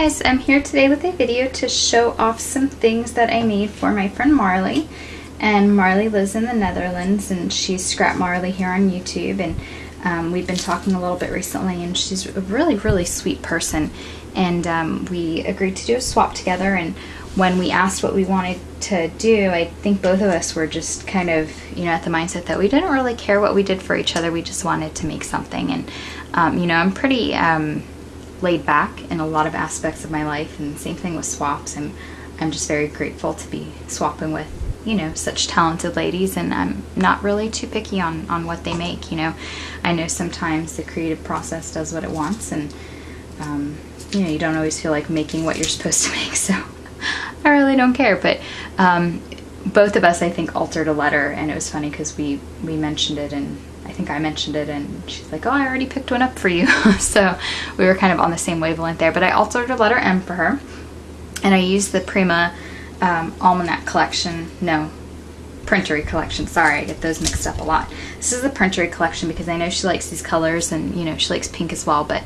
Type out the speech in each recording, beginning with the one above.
guys, I'm here today with a video to show off some things that I made for my friend Marley. And Marley lives in the Netherlands, and she's Scrap Marley here on YouTube, and we've been talking a little bit recently, and she's a really sweet person, and we agreed to do a swap together. And when we asked what we wanted to do, I think both of us were just kind of, at the mindset that we didn't really care what we did for each other. We just wanted to make something. And I'm pretty laid back in a lot of aspects of my life, and same thing with swaps. I'm just very grateful to be swapping with such talented ladies, and I'm not really too picky on what they make. I know sometimes the creative process does what it wants, and you don't always feel like making what you're supposed to make, so I really don't care. But both of us, I think, altered a letter, and it was funny because we mentioned it, and I think I mentioned it, and she's like, oh, I already picked one up for you. So we were kind of on the same wavelength there. But I altered a letter M for her, and I used the Prima Almanac collection. No, Printery collection. Sorry, I get those mixed up a lot. This is the Printery collection because I know she likes these colors, and she likes pink as well. But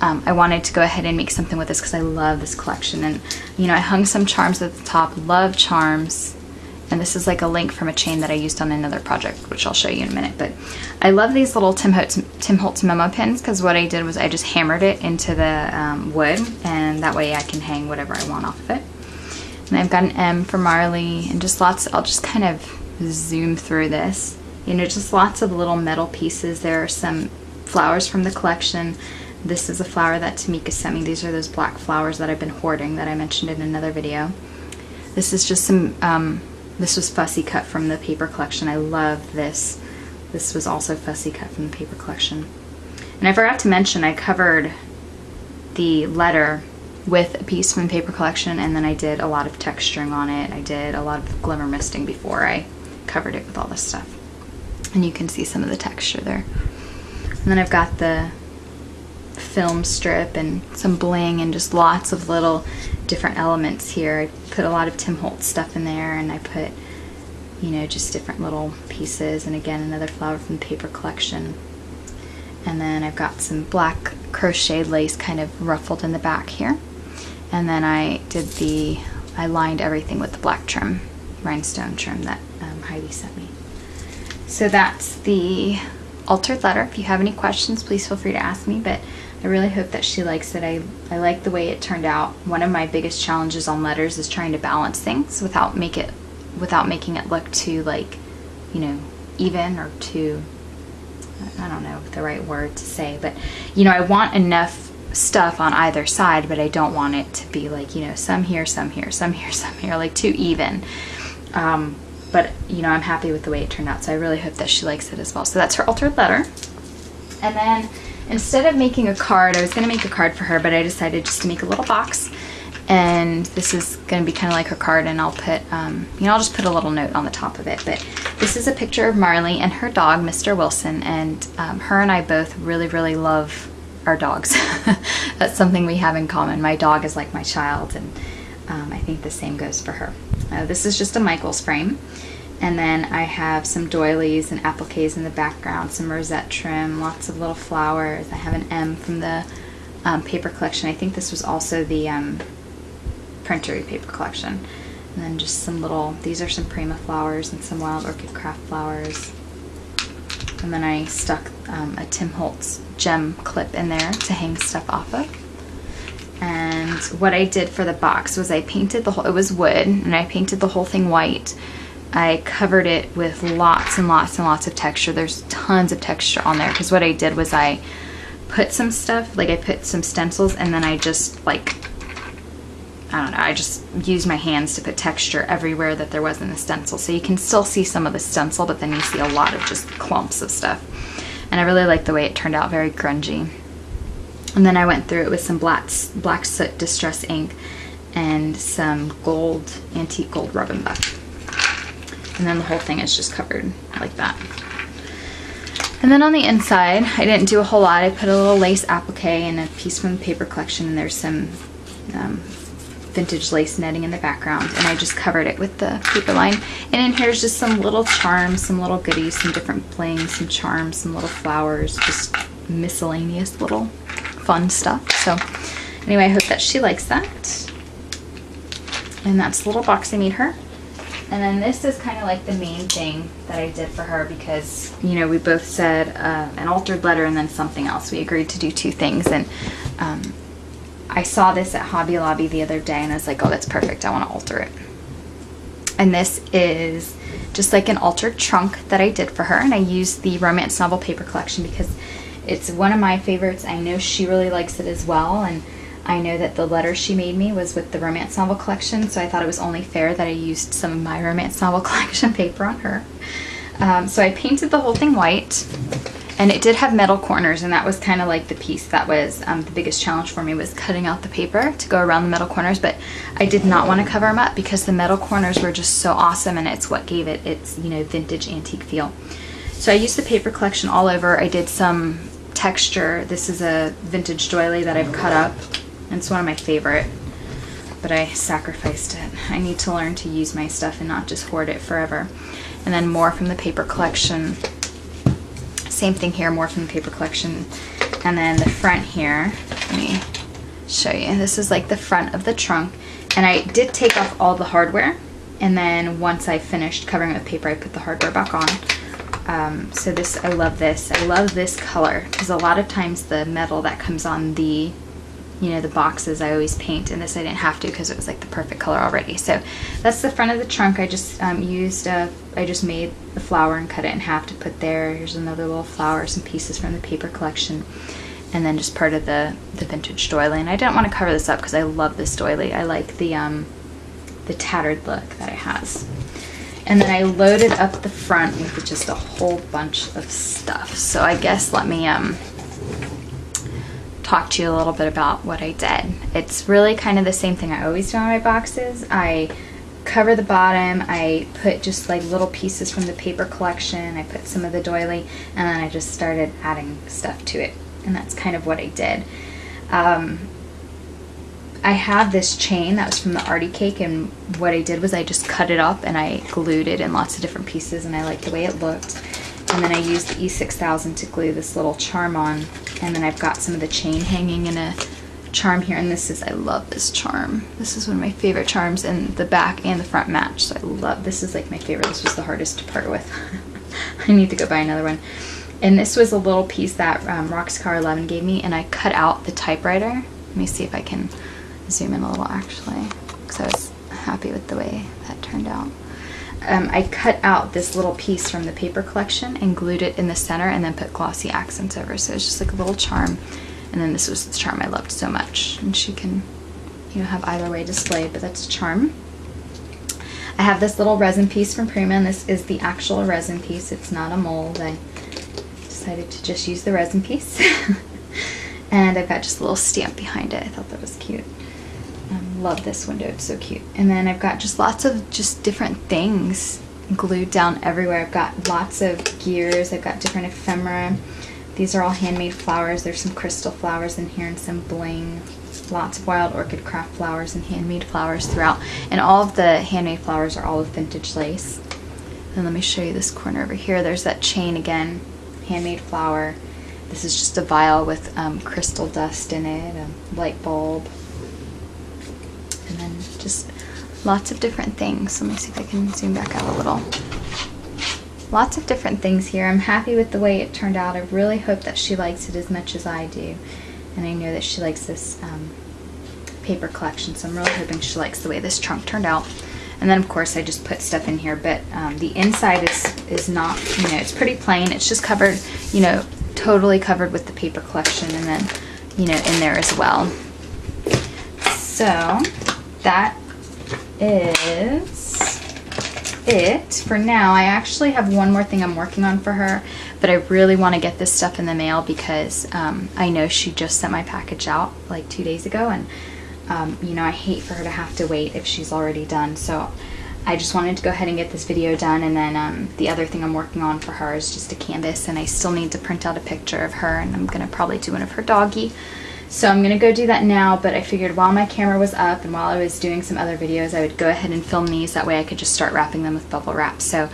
I wanted to go ahead and make something with this because I love this collection. And I hung some charms at the top. Love charms. And this is like a link from a chain that I used on another project, which I'll show you in a minute. But I love these little Tim Holtz memo pins because what I did was I just hammered it into the wood, and that way I can hang whatever I want off of it. And I've got an M for Marley, and just lots. I'll just kind of zoom through this. Just lots of little metal pieces. There are some flowers from the collection. This is a flower that Tamika sent me. These are those black flowers that I've been hoarding that I mentioned in another video. This is just some. This was fussy cut from the paper collection. I love this. This was also fussy cut from the paper collection. And I forgot to mention, I covered the letter with a piece from the paper collection, and then I did a lot of texturing on it. I did a lot of glimmer misting before I covered it with all this stuff. And you can see some of the texture there. And then I've got the film strip and some bling and just lots of little different elements here. I put a lot of Tim Holtz stuff in there, and I put just different little pieces, and again another flower from the paper collection. And then I've got some black crocheted lace kind of ruffled in the back here, and then I lined everything with the black trim, rhinestone trim that Heidi sent me. So that's the altered letter. If you have any questions, please feel free to ask me, but I really hope that she likes it. I like the way it turned out. One of my biggest challenges on letters is trying to balance things without making it look too even, or too, I don't know the right word to say, but I want enough stuff on either side, but I don't want it to be like some here, some here, some here, some here, like too even. But I'm happy with the way it turned out, so I really hope that she likes it as well. So that's her altered letter. And then instead of making a card, I was going to make a card for her, but I decided just to make a little box. And this is going to be kind of like her card, and I'll put, I'll just put a little note on the top of it. But this is a picture of Marley and her dog, Mr. Wilson, and her and I both really love our dogs. That's something we have in common. My dog is like my child, and I think the same goes for her. This is just a Michaels frame. And then I have some doilies and appliques in the background, some rosette trim, lots of little flowers. I have an M from the paper collection. I think this was also the Printery paper collection. And then just some little, these are some Prima flowers and some wild orchid craft flowers. And then I stuck a Tim Holtz gem clip in there to hang stuff off of. And what I did for the box was I painted the whole, it was wood, and I painted the whole thing white. I covered it with lots and lots and lots of texture. There's tons of texture on there because what I did was I put some stuff, like I put some stencils, and then I just I just used my hands to put texture everywhere that there was in the stencil. So you can still see some of the stencil, but then you see a lot of just clumps of stuff. And I really like the way it turned out, very grungy. And then I went through it with some black soot distress ink and some gold, antique gold rub and buff. And then the whole thing is just covered like that. And then on the inside, I didn't do a whole lot. I put a little lace applique and a piece from the paper collection, and there's some vintage lace netting in the background, and I just covered it with the paper line. And in here's just some little charms, some little goodies, some different blings, some charms, some little flowers, just miscellaneous little fun stuff. So Anyway, I hope that she likes that. And that's the little box I made her. And then this is kind of like the main thing that I did for her because, you know, we both said an altered letter and then something else. We agreed to do 2 things. And I saw this at Hobby Lobby the other day and I was like, oh, that's perfect. I want to alter it. And this is just like an altered trunk that I did for her. And I used the romance novel paper collection because it's one of my favorites. I know she really likes it as well. And I know that the letter she made me was with the romance novel collection, so I thought it was only fair that I used some of my romance novel collection paper on her. So I painted the whole thing white, and it did have metal corners, and that was kind of like the piece that was the biggest challenge for me, was cutting out the paper to go around the metal corners. But I did not want to cover them up because the metal corners were just so awesome, and it's what gave it its, you know, vintage antique feel. So I used the paper collection all over. I did some texture. This is a vintage doily that I've cut up. It's one of my favorite, but I sacrificed it. I need to learn to use my stuff and not just hoard it forever. And then more from the paper collection. Same thing here, more from the paper collection. And then the front here, let me show you. This is like the front of the trunk. And I did take off all the hardware. And then once I finished covering it with paper, I put the hardware back on. So this, I love this. I love this color because a lot of times the metal that comes on the, you know, the boxes I always paint, and this I didn't have to because it was like the perfect color already. So that's the front of the trunk. I just I just made the flower and cut it in half to put there. Here's another little flower, some pieces from the paper collection, and then just part of the vintage doily. And I didn't want to cover this up because I love this doily. I like the tattered look that it has. And then I loaded up the front with just a whole bunch of stuff. So I guess let me talk to you a little bit about what I did. It's really kind of the same thing I always do on my boxes. I cover the bottom, I put just like little pieces from the paper collection, I put some of the doily, and then I just started adding stuff to it. And that's kind of what I did. I have this chain that was from the Artie cake, and what I did was I just cut it up and I glued it in lots of different pieces, and I liked the way it looked. And then I used the E6000 to glue this little charm on. And then I've got some of the chain hanging in a charm here. And this is, I love this charm. This is one of my favorite charms, and the back and the front match. So I love, this is like my favorite. This was the hardest to part with. I need to go buy another one. And this was a little piece that Roxcar 11 gave me, and I cut out the typewriter. Let me see if I can zoom in a little actually, because I was happy with the way that turned out. I cut out this little piece from the paper collection and glued it in the center and then put glossy accents over. So it's just like a little charm. And then this was the charm I loved so much. And she can, you know, have either way displayed, but that's a charm. I have this little resin piece from Prima, and this is the actual resin piece. It's not a mold. I decided to just use the resin piece. And I've got just a little stamp behind it. I thought that was cute. Love this window, it's so cute. And then I've got just lots of just different things glued down everywhere. I've got lots of gears, I've got different ephemera. These are all handmade flowers. There's some crystal flowers in here and some bling. Lots of wild orchid craft flowers and handmade flowers throughout. And all of the handmade flowers are all with vintage lace. And let me show you this corner over here. There's that chain again, handmade flower. This is just a vial with crystal dust in it, a light bulb. And then just lots of different things. Let me see if I can zoom back out a little. Lots of different things here. I'm happy with the way it turned out. I really hope that she likes it as much as I do. And I know that she likes this paper collection, so I'm really hoping she likes the way this trunk turned out. And then of course I just put stuff in here, but the inside is not, you know, it's pretty plain. It's just covered, you know, totally covered with the paper collection, and then, you know, in there as well. So that is it for now. I actually have one more thing I'm working on for her, but I really want to get this stuff in the mail because I know she just sent my package out like 2 days ago, and you know, I hate for her to have to wait if she's already done. So I just wanted to go ahead and get this video done, and then the other thing I'm working on for her is just a canvas, and I still need to print out a picture of her, and I'm gonna probably do one of her doggy. So I'm gonna go do that now, but I figured while my camera was up and while I was doing some other videos, I would go ahead and film these. That way I could just start wrapping them with bubble wrap. So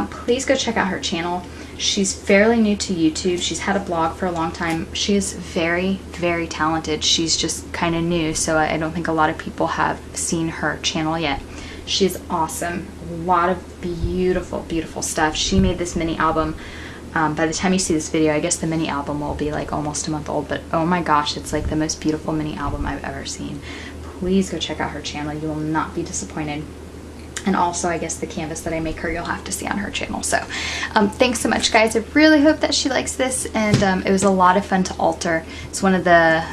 please go check out her channel. She's fairly new to YouTube. She's had a blog for a long time. She is very, very talented. She's just kind of new, so I don't think a lot of people have seen her channel yet. She's awesome. A lot of beautiful, beautiful stuff. She made this mini album. By the time you see this video, I guess the mini album will be like almost a month old, but oh my gosh, it's like the most beautiful mini album I've ever seen. Please go check out her channel. You will not be disappointed. And also, I guess the canvas that I make her, you'll have to see on her channel. So thanks so much, guys. I really hope that she likes this, and it was a lot of fun to alter. It's one of the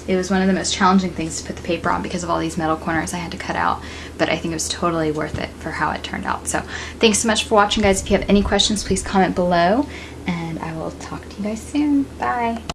it was one of the most challenging things to put the paper on because of all these metal corners I had to cut out, but I think it was totally worth it for how it turned out. So thanks so much for watching, guys. If you have any questions, please comment below, and I will talk to you guys soon. Bye.